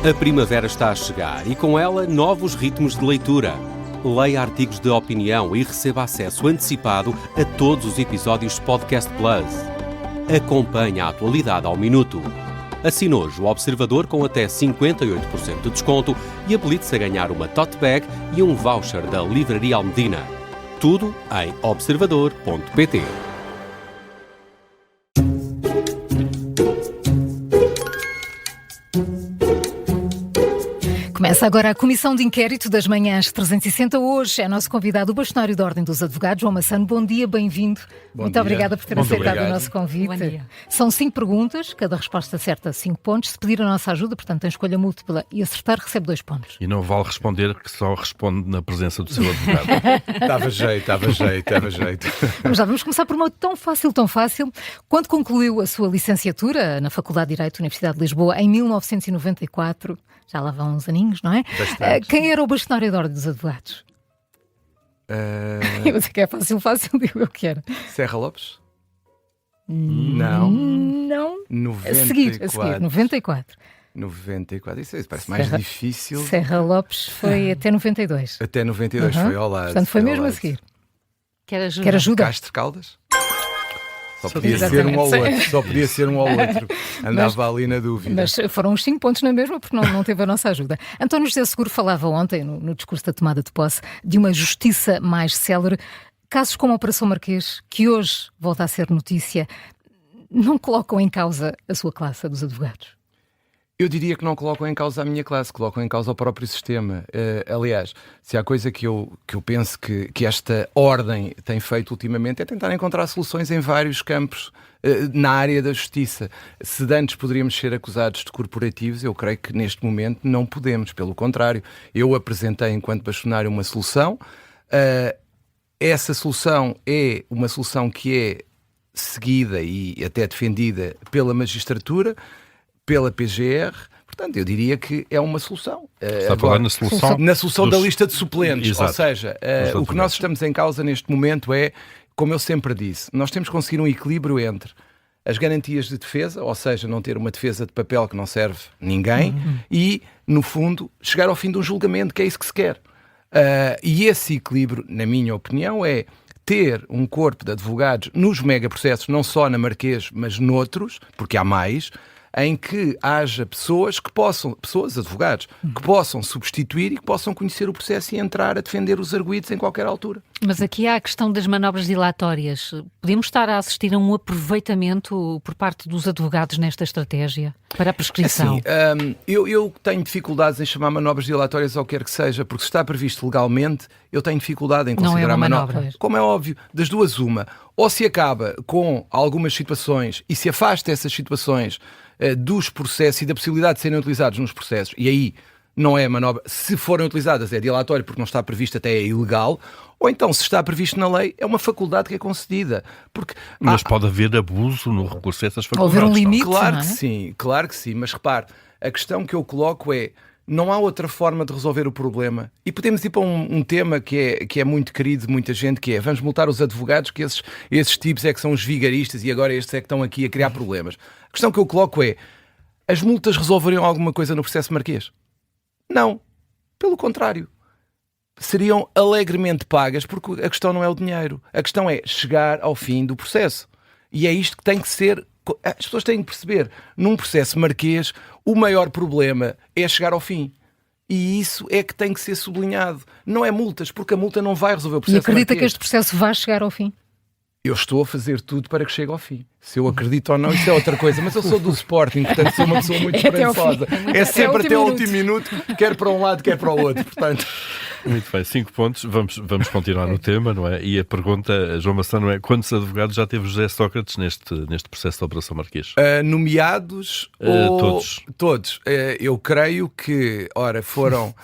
A primavera está a chegar e com ela novos ritmos de leitura. Leia artigos de opinião e receba acesso antecipado a todos os episódios de Podcast Plus. Acompanhe a atualidade ao minuto. Assine hoje o Observador com até 58% de desconto e habilite-se a ganhar uma tote bag e um voucher da Livraria Almedina. Tudo em observador.pt. Começa agora a Comissão de Inquérito das Manhãs 360. Hoje é nosso convidado o bastonário da Ordem dos Advogados, João Massano. Bom dia, bem-vindo. Muito obrigada por ter aceitado o nosso convite. Bom dia. São 5 perguntas, cada resposta certa 5 pontos. Se pedir a nossa ajuda, portanto, tem escolha múltipla e acertar, recebe 2 pontos. E não vale responder, que só responde na presença do seu advogado. Dava jeito. Vamos começar por uma tão fácil. Quando concluiu a sua licenciatura na Faculdade de Direito da Universidade de Lisboa, em 1994... Já lá vão uns aninhos, não é? Bastante. Quem era o bastonário da Ordem dos Advogados? Eu sei que é fácil, digo eu que era. Serra Lopes? Não. 94. A seguir, 94. 94, isso parece mais difícil. Serra Lopes foi até 92. Até 92 foi ao lado. Portanto, foi mesmo a seguir. Quer ajuda? Quer ajuda? Castro Caldas? Só podia ser um ou outro. Andava ali na dúvida. Mas foram os 5 pontos na mesma, porque não teve a nossa ajuda. António José Seguro falava ontem, no discurso da tomada de posse, de uma justiça mais célere. Casos como a Operação Marquês, que hoje volta a ser notícia, não colocam em causa a sua classe, a dos advogados? Eu diria que não colocam em causa a minha classe, colocam em causa o próprio sistema. Aliás, se há coisa que eu penso que esta ordem tem feito ultimamente é tentar encontrar soluções em vários campos na área da justiça. Se de antes poderíamos ser acusados de corporativos, eu creio que neste momento não podemos. Pelo contrário, eu apresentei enquanto bastonário uma solução. Essa solução é uma solução que é seguida e até defendida pela magistratura, pela PGR, portanto, eu diria que é uma solução. Está a falar na solução? Na solução da lista de suplentes. Exato. Ou seja, o que nós estamos em causa neste momento é, como eu sempre disse, nós temos que conseguir um equilíbrio entre as garantias de defesa, ou seja, não ter uma defesa de papel que não serve ninguém, e, no fundo, chegar ao fim de um julgamento, que é isso que se quer. E esse equilíbrio, na minha opinião, é ter um corpo de advogados nos megaprocessos, não só na Marquês, mas noutros, porque há mais, em que haja pessoas, advogados, que possam substituir e que possam conhecer o processo e entrar a defender os arguidos em qualquer altura. Mas aqui há a questão das manobras dilatórias. Podemos estar a assistir a um aproveitamento por parte dos advogados nesta estratégia para a prescrição? Assim, eu tenho dificuldades em chamar manobras dilatórias ao que quer que seja, porque se está previsto legalmente, eu tenho dificuldade em considerar não é uma manobra. Como é óbvio, das duas uma. Ou se acaba com algumas situações e se afasta essas situações dos processos e da possibilidade de serem utilizados nos processos, e aí não é manobra, se forem utilizadas é dilatório porque não está previsto, até é ilegal, ou então se está previsto na lei é uma faculdade que é concedida. Mas pode haver abuso no recurso a essas faculdades. Houver um limite, claro não é? Claro que sim, mas repare, a questão que eu coloco é, não há outra forma de resolver o problema. E podemos ir para um tema que é muito querido de muita gente, que é, vamos multar os advogados, que esses tipos é que são os vigaristas e agora estes é que estão aqui a criar problemas. A questão que eu coloco é, as multas resolveriam alguma coisa no processo Marquês? Não. Pelo contrário. Seriam alegremente pagas, porque a questão não é o dinheiro. A questão é chegar ao fim do processo. E é isto que tem que ser... As pessoas têm que perceber, num processo Marquês, o maior problema é chegar ao fim. E isso é que tem que ser sublinhado. Não é multas, porque a multa não vai resolver o processo. E acredita Marquês. que este processo vai chegar ao fim? Eu estou a fazer tudo para que chegue ao fim. Se eu acredito ou não, isso é outra coisa. Mas eu sou do Sporting, portanto sou uma pessoa muito esperançosa. É sempre até ao último minuto, quer para um lado, quer para o outro. Portanto... Muito bem, 5 pontos. Vamos continuar no tema, não é? E a pergunta, João Massano, é quantos advogados já teve José Sócrates neste processo da Operação Marquês? Nomeados? Todos. Eu creio que, foram...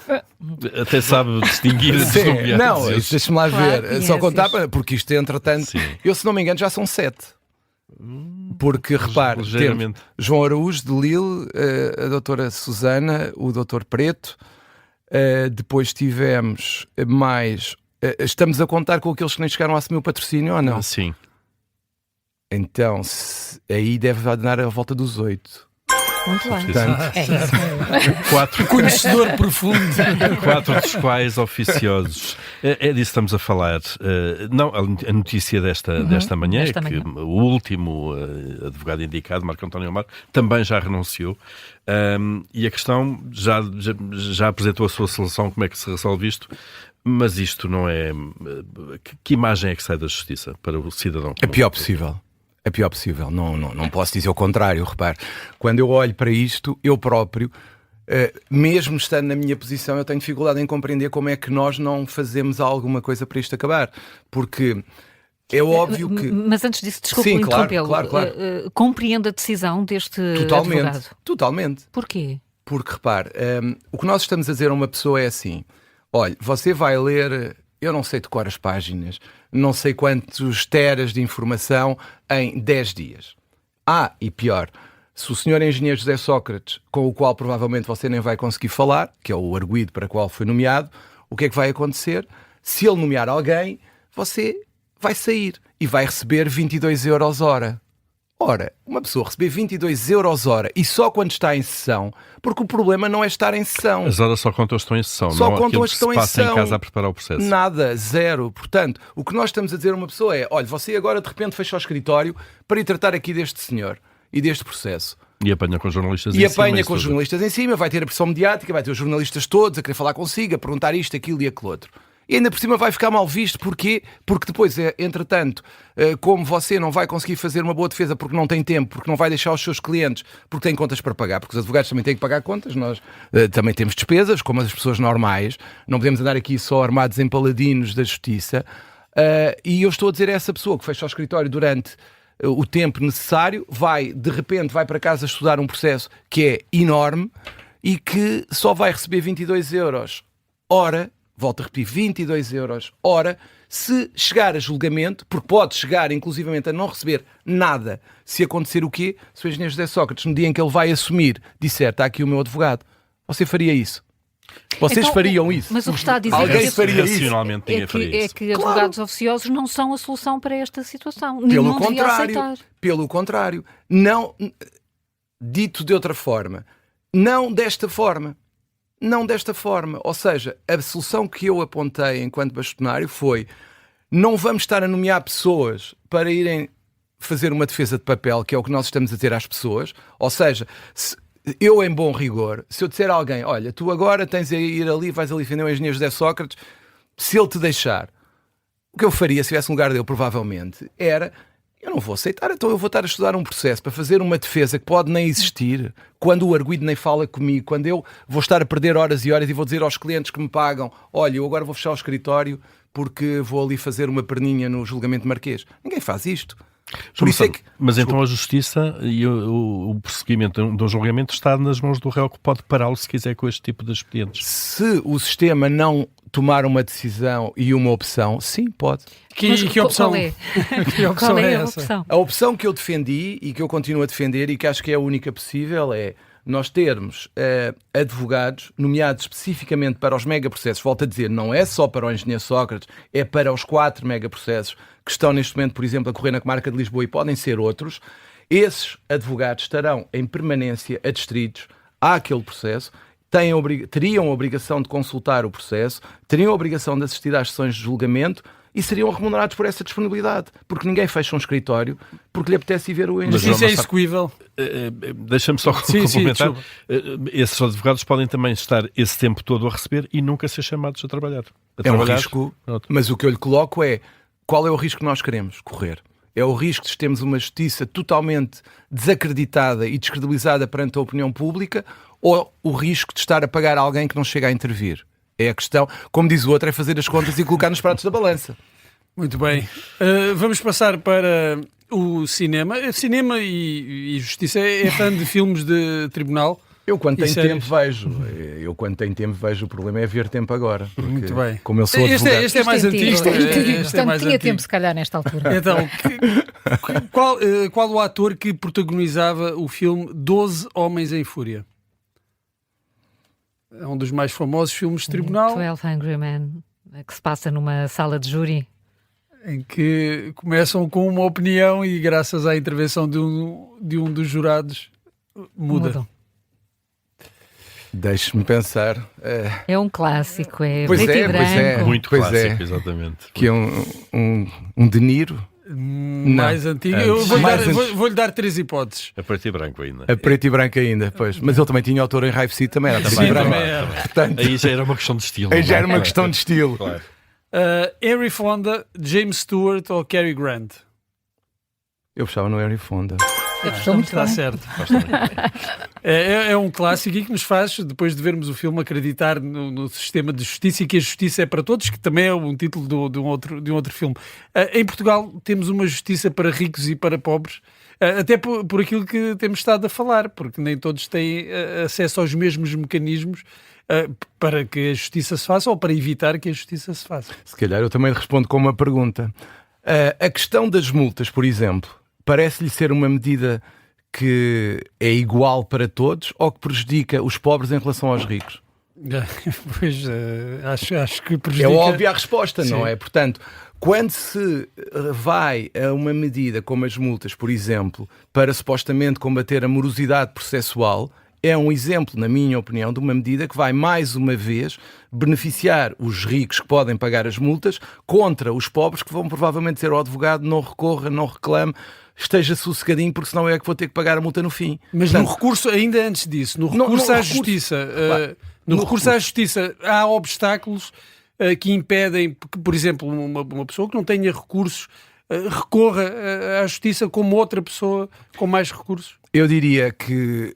Até sabe distinguir os nomeados. Não, deixa-me lá ver. Claro, Só contar, porque isto, entretanto, Sim. eu, se não me engano, já são 7. Porque, repare, temos João Araújo de Lille, a doutora Susana, o doutor Preto, depois tivemos mais... estamos a contar com aqueles que nem chegaram a assumir o patrocínio ou não? Sim. Então, aí deve dar a volta dos 8. Muito bem. Portanto, É isso mesmo. Quatro, Conhecedor profundo. quatro dos quais oficiosos. É disso que estamos a falar. Não, a notícia desta manhã desta é que manhã. o último advogado indicado, Marco António Amaro, também já renunciou. E a questão já apresentou a sua solução, como é que se resolve isto, mas isto não é... Que imagem é que sai da justiça para o cidadão? a pior possível. A pior possível. Não posso dizer o contrário, repare. Quando eu olho para isto, eu próprio, mesmo estando na minha posição, eu tenho dificuldade em compreender como é que nós não fazemos alguma coisa para isto acabar. Porque é óbvio que... Mas antes disso, desculpe Sim, interrompê-lo. claro. Compreende a decisão deste advogado? Totalmente. Porquê? Porque, repare, o que nós estamos a dizer a uma pessoa é assim: olha, você vai ler, eu não sei de cor as páginas, não sei quantos teras de informação em 10 dias. E pior, se o senhor engenheiro José Sócrates, com o qual provavelmente você nem vai conseguir falar, que é o arguido para o qual foi nomeado, o que é que vai acontecer? Se ele nomear alguém, você vai sair e vai receber 22 euros hora. Ora, uma pessoa receber 22 euros hora e só quando está em sessão, porque o problema não é estar em sessão. As horas só contam as que estão em sessão, Só não contam aquilo as que que estão se em passa sessão. em casa a preparar o processo. Nada, zero. Portanto, o que nós estamos a dizer a uma pessoa é: olha, você agora de repente fecha o escritório para ir tratar aqui deste senhor e deste processo. E apanha com jornalistas E em cima. apanha isso com os tudo. jornalistas em cima, vai ter a pressão mediática, vai ter os jornalistas todos a querer falar consigo, a perguntar isto, aquilo e aquilo outro. E ainda por cima vai ficar mal visto. Porquê? Porque depois, entretanto, como você não vai conseguir fazer uma boa defesa porque não tem tempo, porque não vai deixar os seus clientes, porque tem contas para pagar, porque os advogados também têm que pagar contas, nós também temos despesas, como as pessoas normais, não podemos andar aqui só armados em paladinos da justiça. E eu estou a dizer a essa pessoa que fecha o escritório durante o tempo necessário, de repente vai para casa estudar um processo que é enorme e que só vai receber 22 euros hora, volto a repetir, 22 euros hora, se chegar a julgamento, porque pode chegar inclusivamente a não receber nada, se acontecer o quê? Se o engenheiro José Sócrates, no dia em que ele vai assumir, disser: está aqui o meu advogado, você faria isso? Vocês Então, fariam isso? Mas o que está a dizer Alguém é faria isso? Racionalmente ninguém faria isso. que advogados oficiosos não são a solução para esta situação. Pelo Nenhum devia contrário, aceitar. pelo contrário. Não, dito de outra forma, não desta forma. Não desta forma. Ou seja, a solução que eu apontei enquanto bastonário foi: não vamos estar a nomear pessoas para irem fazer uma defesa de papel, que é o que nós estamos a dizer às pessoas. Ou seja, eu, em bom rigor, se eu disser a alguém: olha, tu agora tens a ir ali, vais ali defender o engenheiro José Sócrates, se ele te deixar, o que eu faria se estivesse no lugar dele, provavelmente, era: eu não vou aceitar, então eu vou estar a estudar um processo para fazer uma defesa que pode nem existir, quando o arguido nem fala comigo, quando eu vou estar a perder horas e horas e vou dizer aos clientes que me pagam: olha, eu agora vou fechar o escritório porque vou ali fazer uma perninha no julgamento marquês. Ninguém faz isto. Por isso é que... Mas então a justiça e o prosseguimento de um julgamento está nas mãos do réu, que pode pará-lo se quiser com este tipo de expedientes. Se o sistema não tomar uma decisão e uma opção, sim, pode. Mas Que opção? Qual é? Que opção Qual é a essa? opção? A opção que eu defendi e que eu continuo a defender e que acho que é a única possível é nós termos advogados nomeados especificamente para os megaprocessos. Volto a dizer, não é só para o engenheiro Sócrates, é para os 4 megaprocessos que estão neste momento, por exemplo, a correr na comarca de Lisboa, e podem ser outros. Esses advogados estarão em permanência adstritos àquele processo, teriam a obrigação de consultar o processo, teriam a obrigação de assistir às sessões de julgamento e seriam remunerados por essa disponibilidade, porque ninguém fecha um escritório porque lhe apetece ir ver o Mas engenheiro. isso é execuível. Deixa-me só Sim, complementar. desculpa. Esses advogados podem também estar esse tempo todo a receber e nunca ser chamados a trabalhar. É um risco, Pronto. mas o que eu lhe coloco é: qual é o risco que nós queremos correr? É o risco de termos uma justiça totalmente desacreditada e descredibilizada perante a opinião pública, ou o risco de estar a pagar alguém que não chega a intervir? É a questão, como diz o outro, é fazer as contas e colocar nos pratos da balança. Muito bem. Vamos passar para o cinema. Cinema e justiça. É fã de filmes de tribunal? Eu quando tenho séries? tempo vejo. O problema é ver tempo agora. Porque, Muito bem. como eu sou advogado... Este é mais Isto antigo. Isto é antigo. Este é Portanto, mais tinha antigo. tempo, se calhar, nesta altura. Então, qual o ator que protagonizava o filme 12 Homens em Fúria? É um dos mais famosos filmes de tribunal, 12 Angry Men, que se passa numa sala de júri. em que começam com uma opinião e graças à intervenção de um dos jurados Muda. Deixe-me pensar. É um clássico, é Pois preto é, e branco. pois é. Muito Pois clássico, é. exatamente. Que é um De Niro. Mais antigo. Antes. Eu vou-lhe Mais dar, antes. vou-lhe dar 3 hipóteses. É preto e branco ainda. A preto e branco ainda, pois. Mas ele também tinha autor em Raivo City, também era preto e Sim, branco. também é. Portanto, Aí já era uma questão de estilo. aí já não é? era uma questão de estilo. Claro. Henry Fonda, James Stewart ou Cary Grant? Eu puxava no Henry Fonda. Estou muito Está bem. certo. Gosto muito. É um clássico e que nos faz, depois de vermos o filme, acreditar no sistema de justiça e que a justiça é para todos, que também é um título de um outro filme. Em Portugal temos uma justiça para ricos e para pobres, até por aquilo que temos estado a falar, porque nem todos têm acesso aos mesmos mecanismos para que a justiça se faça ou para evitar que a justiça se faça. Se calhar eu também respondo com uma pergunta. A questão das multas, por exemplo, parece-lhe ser uma medida que é igual para todos ou que prejudica os pobres em relação aos ricos? Pois, acho que É prejudica. óbvia a resposta, não Sim. é? Portanto, quando se vai a uma medida como as multas, por exemplo, para supostamente combater a morosidade processual, é um exemplo, na minha opinião, de uma medida que vai, mais uma vez, beneficiar os ricos que podem pagar as multas contra os pobres que vão provavelmente dizer ao advogado não recorra, não reclame, esteja sossegadinho porque senão é que vou ter que pagar a multa no fim. Mas Portanto, no recurso, ainda antes disso, no No- recurso no à recurso, justiça, claro. no No recurso à justiça há obstáculos que impedem que, por exemplo, uma pessoa que não tenha recursos recorra à justiça como outra pessoa com mais recursos. eu diria que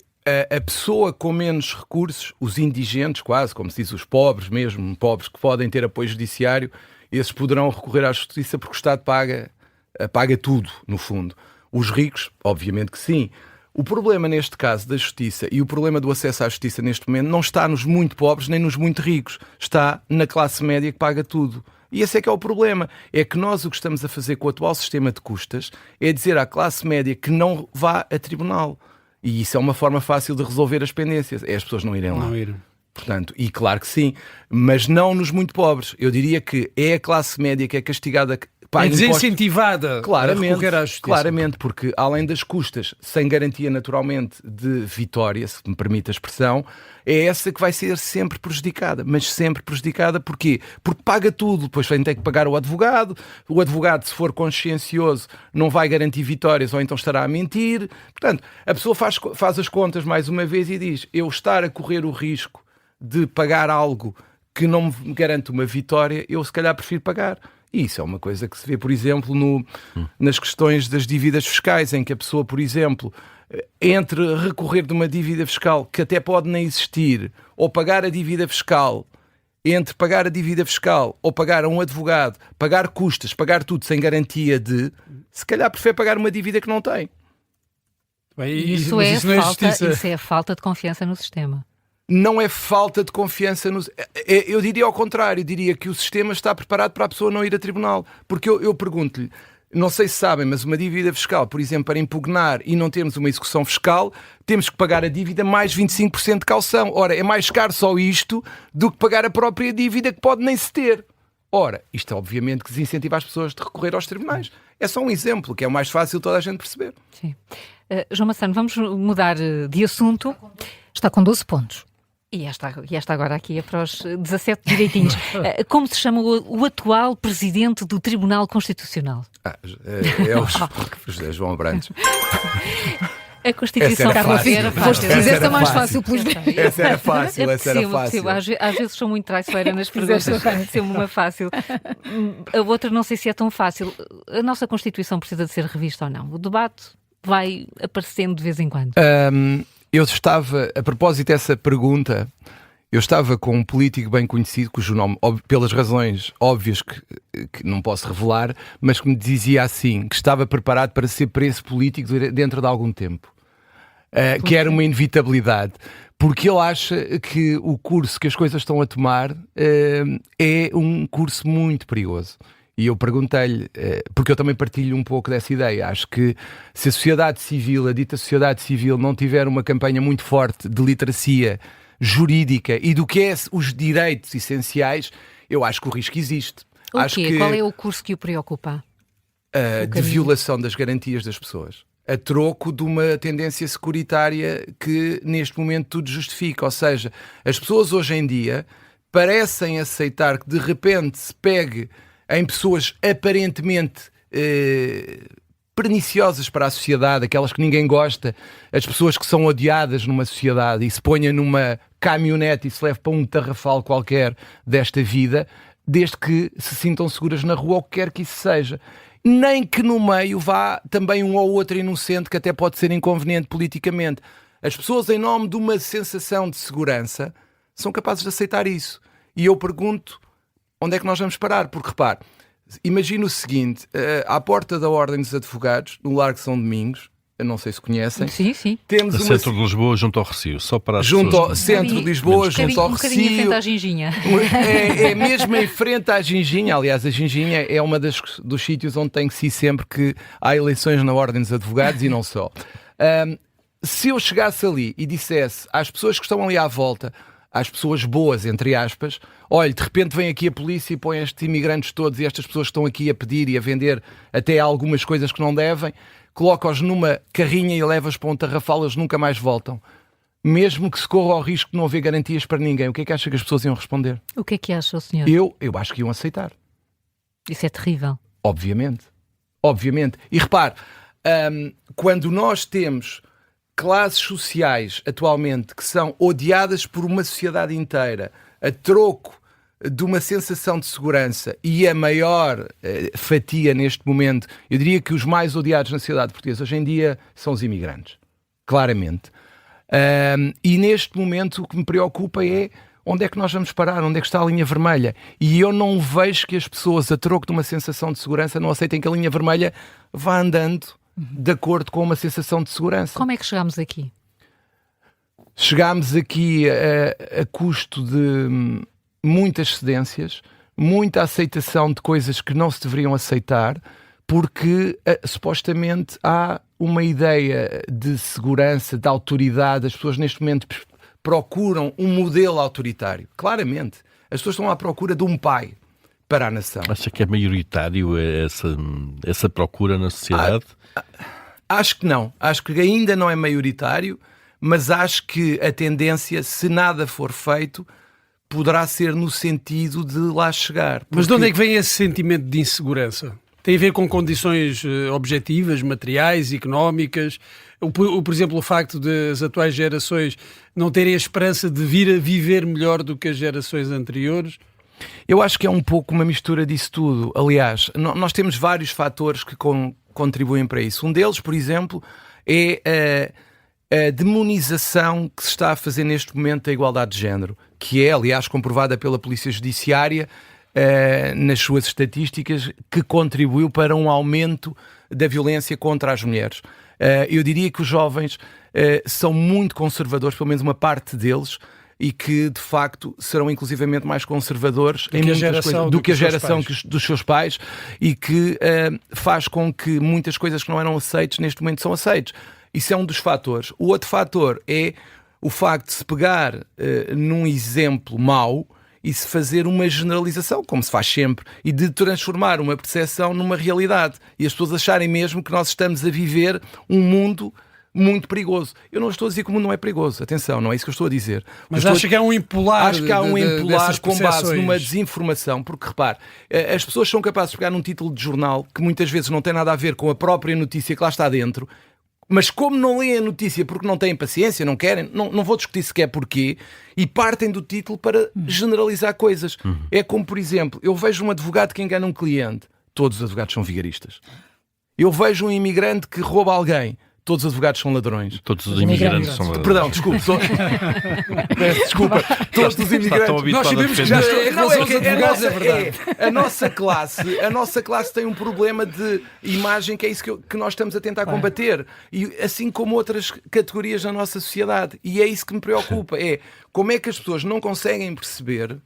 a pessoa com menos recursos, os indigentes quase, como se diz, os pobres mesmo, pobres que podem ter apoio judiciário, esses poderão recorrer à justiça porque o Estado paga tudo, no fundo. Os ricos, obviamente que sim. O problema neste caso da justiça e o problema do acesso à justiça neste momento não está nos muito pobres nem nos muito ricos. Está na classe média que paga tudo. E esse é que é o problema. É que nós o que estamos a fazer com o atual sistema de custas é dizer à classe média que não vá a tribunal. E isso é uma forma fácil de resolver as pendências. É as pessoas não irem lá. Não ir. Portanto, e claro que sim, mas não nos muito pobres. Eu diria que é a classe média que é castigada, que É paga impostos. desincentivada a recorrer à justiça. Claramente, porque além das custas, sem garantia naturalmente de vitória, se me permite a expressão, é essa que vai ser sempre prejudicada. Mas sempre prejudicada porquê? Porque paga tudo, depois tem que pagar o advogado, se for consciencioso, não vai garantir vitórias ou então estará a mentir. Portanto, a pessoa faz as contas mais uma vez e diz, eu estar a correr o risco de pagar algo que não me garante uma vitória, eu se calhar prefiro pagar. E isso é uma coisa que se vê, por exemplo, nas questões das dívidas fiscais, em que a pessoa, por exemplo, entre recorrer de uma dívida fiscal que até pode nem existir, ou pagar a dívida fiscal, entre pagar a dívida fiscal ou pagar a um advogado, pagar custas, pagar tudo sem garantia de, se calhar prefere pagar uma dívida que não tem. Bem, Isso mas é, isso não é falta, justiça. isso é falta de confiança no sistema. Não é falta de confiança nos... Eu diria ao contrário, eu diria que o sistema está preparado para a pessoa não ir a tribunal. Porque eu pergunto-lhe, não sei se sabem, mas uma dívida fiscal, por exemplo, para impugnar e não termos uma execução fiscal, temos que pagar a dívida mais 25% de caução. Ora, é mais caro só isto do que pagar a própria dívida que pode nem se ter. Ora, isto é obviamente que desincentiva as pessoas de recorrer aos tribunais. É só um exemplo, que é o mais fácil toda a gente perceber. Sim. João Massano, vamos mudar de assunto. Está com 12 pontos. E esta agora aqui é para os 17 direitinhos. Como se chama o atual presidente do Tribunal Constitucional? É o José João Abrantes. A Constituição Essa era fácil. era Foste Essa dizer era esta mais fácil. fácil pelos bens. Essa era fácil, essa era fácil. Percebo. Às vezes sou muito traiçoeira nas perguntas, Fizeste bem. pareceu-me uma fácil. A outra não sei se é tão fácil. A nossa Constituição precisa de ser revista ou não? O debate vai aparecendo de vez em quando. Eu estava, a propósito dessa pergunta, eu estava com um político bem conhecido, cujo nome, pelas razões óbvias que não posso revelar, mas que me dizia assim, que estava preparado para ser preso político dentro de algum tempo. Que era uma inevitabilidade. Porque ele acha que o curso que as coisas estão a tomar é um curso muito perigoso. E eu perguntei-lhe, porque eu também partilho um pouco dessa ideia, acho que se a sociedade civil, a dita sociedade civil, não tiver uma campanha muito forte de literacia jurídica e do que é os direitos essenciais, eu acho que o risco existe. O Acho quê? que, Qual é o curso que o preocupa? de violação das garantias das pessoas. a troco de uma tendência securitária que neste momento tudo justifica. Ou seja, as pessoas hoje em dia parecem aceitar que de repente se pegue em pessoas aparentemente perniciosas para a sociedade, aquelas que ninguém gosta, as pessoas que são odiadas numa sociedade, e se ponha numa caminhonete e se leve para um tarrafal qualquer desta vida, desde que se sintam seguras na rua, ou o que quer que isso seja. Nem que no meio vá também um ou outro inocente que até pode ser inconveniente politicamente. As pessoas, em nome de uma sensação de segurança, são capazes de aceitar isso. E eu pergunto, onde é que nós vamos parar? Porque, repare, imagina o seguinte, à porta da Ordem dos Advogados, no Largo de São Domingos, eu não sei se conhecem. Sim. Temos No centro de Lisboa, junto ao Recio, só para as junto ao pessoas... centro de Lisboa, junto ao Um bocadinho em frente Recio. à Ginginha. É mesmo em frente à Ginginha. Aliás, a Ginginha é uma dos sítios onde tem que ser sempre que há eleições na Ordem dos Advogados e não só. Se eu chegasse ali e dissesse às pessoas que estão ali à volta, às pessoas boas, entre aspas, olha, de repente vem aqui a polícia e põe estes imigrantes todos e estas pessoas que estão aqui a pedir e a vender até algumas coisas que não devem, coloca-os numa carrinha e leva-os para um tarrafal, eles nunca mais voltam. Mesmo que se corra ao risco de não haver garantias para ninguém, o que é que acha que as pessoas iam responder? O que é que acha o senhor? Eu acho que iam aceitar. Isso é terrível. Obviamente. E repare, quando nós temos classes sociais atualmente que são odiadas por uma sociedade inteira a troco de uma sensação de segurança, e a maior fatia neste momento, eu diria que os mais odiados na sociedade portuguesa hoje em dia são os imigrantes, claramente. E neste momento o que me preocupa é onde é que nós vamos parar, onde é que está a linha vermelha, e eu não vejo que as pessoas a troco de uma sensação de segurança não aceitem que a linha vermelha vá andando de acordo com uma sensação de segurança. Como é que chegámos aqui? Chegámos aqui a custo de muitas cedências, muita aceitação de coisas que não se deveriam aceitar, porque supostamente há uma ideia de segurança, de autoridade. As pessoas neste momento procuram um modelo autoritário. Claramente. As pessoas estão à procura de um pai para a nação. Acha que é maioritário essa procura na sociedade? Acho que não. Acho que ainda não é maioritário, mas acho que a tendência, se nada for feito, poderá ser no sentido de lá chegar. Porque... Mas de onde é que vem esse sentimento de insegurança? Tem a ver com condições objetivas, materiais, económicas? Por exemplo, o facto de as atuais gerações não terem a esperança de vir a viver melhor do que as gerações anteriores? Eu acho que é um pouco uma mistura disso tudo. Aliás, nós temos vários fatores que contribuem para isso. Um deles, por exemplo, é a demonização que se está a fazer neste momento da igualdade de género, que é, aliás, comprovada pela Polícia Judiciária nas suas estatísticas, que contribuiu para um aumento da violência contra as mulheres. Eu diria que os jovens são muito conservadores, pelo menos uma parte deles, e que de facto serão inclusivamente mais conservadores em muitas coisas do que a geração dos seus pais, e que faz com que muitas coisas que não eram aceites neste momento são aceites. Isso é um dos fatores. O outro fator é o facto de se pegar num exemplo mau e se fazer uma generalização, como se faz sempre, e de transformar uma percepção numa realidade. E as pessoas acharem mesmo que nós estamos a viver um mundo muito perigoso. Eu não estou a dizer que o mundo não é perigoso. Atenção, não é isso que eu estou a dizer. Mas acha que há um impolar? Acho que há um impolar com base numa desinformação, porque, repare, as pessoas são capazes de pegar num título de jornal que muitas vezes não tem nada a ver com a própria notícia que lá está dentro, mas como não leem a notícia porque não têm paciência, não querem, não vou discutir sequer porquê, e partem do título para generalizar coisas. É como, por exemplo, eu vejo um advogado que engana um cliente, todos os advogados são vigaristas. Eu vejo um imigrante que rouba alguém, todos os advogados são ladrões. Todos os imigrantes são ladrões. Perdão, desculpe. Desculpa. Todos os imigrantes. Nós sabemos que já em relação aos advogados é verdade. A nossa classe tem um problema de imagem, que é isso que nós estamos a tentar combater. E assim como outras categorias na nossa sociedade. E é isso que me preocupa. É como é que as pessoas não conseguem perceber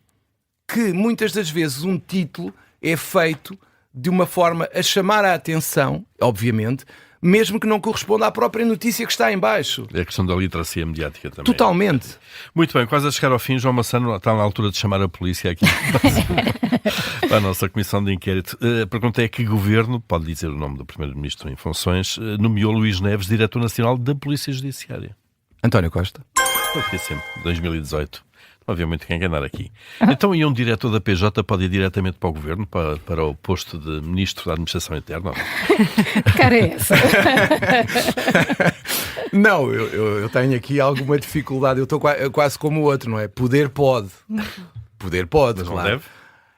que muitas das vezes um título é feito de uma forma a chamar a atenção, obviamente, mesmo que não corresponda à própria notícia que está em baixo. É a questão da literacia mediática também. Totalmente. Muito bem, quase a chegar ao fim, João Maçã está na altura de chamar a polícia aqui para a nossa comissão de inquérito. A pergunta é: que governo, pode dizer o nome do primeiro-ministro em funções, nomeou Luís Neves diretor nacional da Polícia Judiciária? António Costa. Eu queria sempre, 2018. Não havia muito quem enganar aqui. Então, e um diretor da PJ pode ir diretamente para o governo, para o posto de ministro da Administração Interna? Que cara é essa? Não, eu tenho aqui alguma dificuldade. Eu estou quase como o outro, não é? Poder pode. Poder pode, Mas claro. não deve?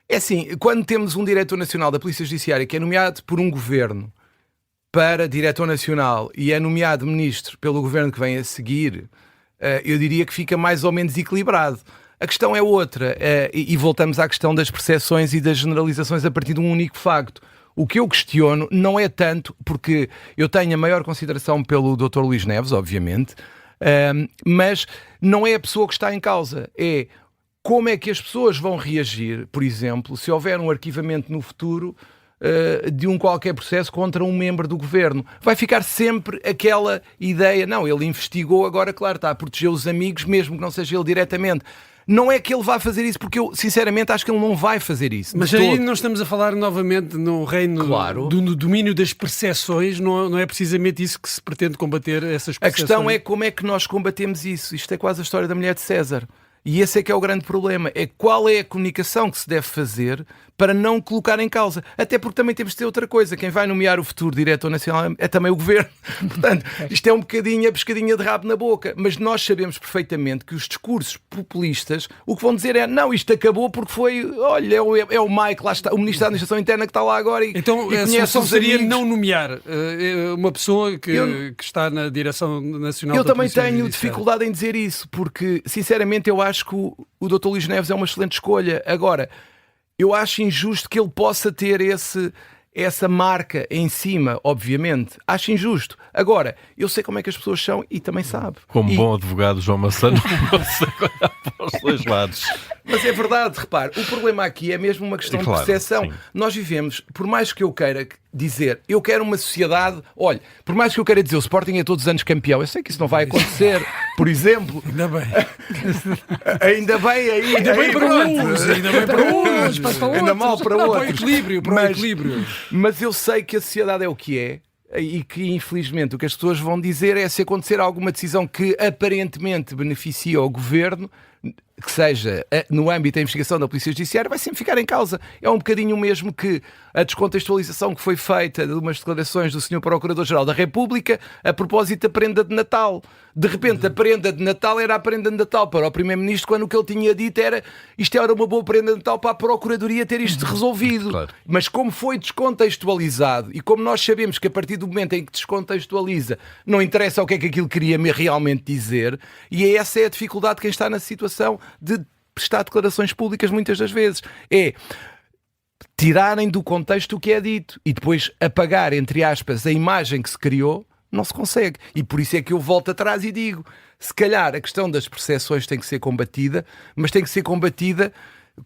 É assim, quando temos um diretor nacional da Polícia Judiciária que é nomeado por um governo para diretor nacional e é nomeado ministro pelo governo que vem a seguir, eu diria que fica mais ou menos equilibrado. A questão é outra, e voltamos à questão das percepções e das generalizações a partir de um único facto. O que eu questiono não é tanto, porque eu tenho a maior consideração pelo Dr. Luís Neves, obviamente, mas não é a pessoa que está em causa, é como é que as pessoas vão reagir, por exemplo, se houver um arquivamento no futuro de um qualquer processo contra um membro do governo. Vai ficar sempre aquela ideia, não, ele investigou, agora, claro, está a proteger os amigos, mesmo que não seja ele diretamente. Não é que ele vá fazer isso, porque eu, sinceramente, acho que ele não vai fazer isso. Mas aí não estamos a falar novamente no reino do domínio das percepções, não é precisamente isso que se pretende combater, essas percepções. A questão é como é que nós combatemos isso. Isto é quase a história da mulher de César. E esse é que é o grande problema, é qual é a comunicação que se deve fazer para não colocar em causa. Até porque também temos de ter outra coisa, quem vai nomear o futuro diretor nacional é também o governo. Portanto, isto é um bocadinho a pescadinha de rabo na boca, mas nós sabemos perfeitamente que os discursos populistas o que vão dizer é, não, isto acabou porque foi, olha, é o Mike, lá está, o Ministro da Administração Interna que está lá agora e então e a solução seria não nomear uma pessoa que está na direção nacional Eu da também Polícia tenho Judiciária. dificuldade em dizer isso, porque, sinceramente, eu acho que o Dr. Luís Neves é uma excelente escolha. Agora, eu acho injusto que ele possa ter essa marca em cima, obviamente. Acho injusto. Agora, eu sei como é que as pessoas são e também sabe. Como bom advogado, João Maçã, não consegue olhar para os dois lados. Mas é verdade, repare, o problema aqui é mesmo uma questão Claro, de percepção. sim. Nós vivemos, por mais que eu queira dizer, eu quero uma sociedade, olha, por mais que eu queira dizer o Sporting é todos os anos campeão, eu sei que isso não vai acontecer, por exemplo. Ainda bem. Ainda bem aí. Ainda bem para uns, ainda bem para uns, para outros. Ainda mal para Não, outros. para o equilíbrio, para o equilíbrio. Mas eu sei que a sociedade é o que é e que, infelizmente, o que as pessoas vão dizer é se acontecer alguma decisão que aparentemente beneficia o governo, que seja no âmbito da investigação da Polícia Judiciária, vai sempre ficar em causa. É um bocadinho o mesmo que a descontextualização que foi feita de umas declarações do Sr. Procurador-Geral da República a propósito da prenda de Natal. De repente, a prenda de Natal era a prenda de Natal para o Primeiro-Ministro, quando o que ele tinha dito era isto era uma boa prenda de Natal para a Procuradoria ter isto resolvido. Claro. Mas como foi descontextualizado e como nós sabemos que a partir do momento em que descontextualiza não interessa o que é que aquilo queria realmente dizer, e essa é a dificuldade de quem está na situação de prestar declarações públicas muitas das vezes. É tirarem do contexto o que é dito e depois apagar, entre aspas, a imagem que se criou, não se consegue. E por isso é que eu volto atrás e digo, se calhar a questão das percepções tem que ser combatida, mas tem que ser combatida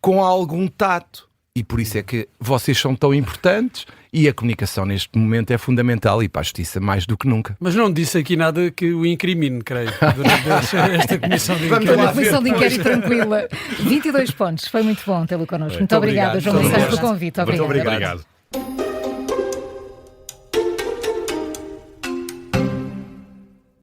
com algum tato. E por isso é que vocês são tão importantes e a comunicação neste momento é fundamental e para a justiça mais do que nunca. Mas não disse aqui nada que o incrimine, creio, durante esta comissão de Vamos inquérito. lá Uma comissão de inquérito tranquila. 22 pontos. Foi muito bom tê-lo connosco. Muito obrigada, João Muito Maçã, obrigado. pelo convite. Muito Obrigada. obrigado.